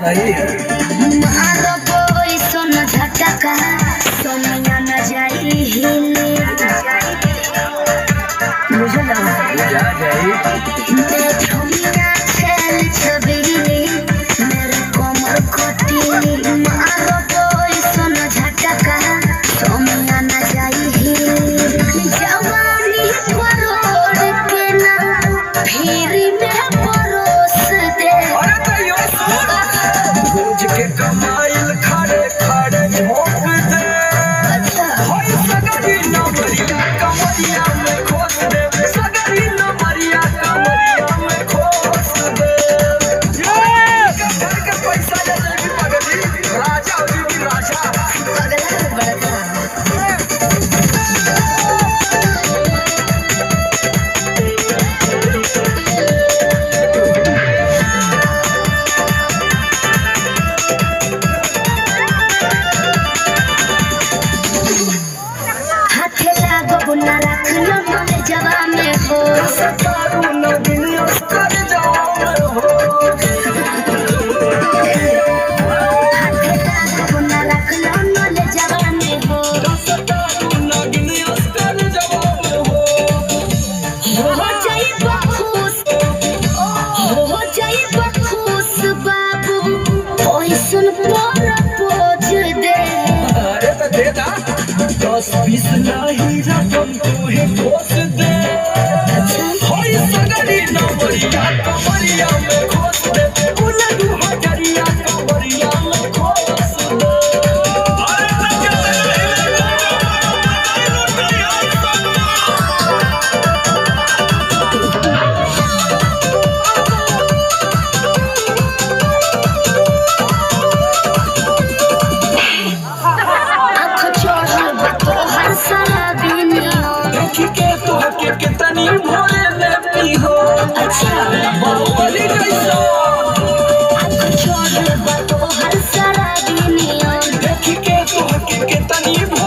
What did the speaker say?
सही है। मारो कोई सोन झटका सोनिया न जाई हिले मुझे लगा जा जाई मैं झुमिया खेल छबीली मेरे कोमर कोटी मारो कोई सोन झटका सोनिया न जाई हिले जवानी करोड़ के ना फिर में परोस दे रोज के कमाइल खड़े खड़े झोंक दे होई सगरी नमरिया कमरिया में खोस दे सगरी नमरिया कमरिया में खोस दे घर के पैसा ले लेबी पगली राजा होई राजा हाथे लागो बुना रख लो मोरे जवा में हो सतारू न दुनिया कर जाओ हो हाथे लागो बुना रख लो मोरे जवा में हो सतारू न दुनिया कर जाओ हो जाई बखुश हो जाई बखुश बाबू ओई सुन पर पोज दे अरे तो दे दा 10-20 नहीं रकम तोहे खोस दे होई सगरी नमरिया कमरिया में खोस दे उलटू हजरिया कमरिया में खोस दे आँख चढ़ल बा तोहर सराबिनिया देखी के तोहके कितनी भोरे ले पी हो अच्छा बाबा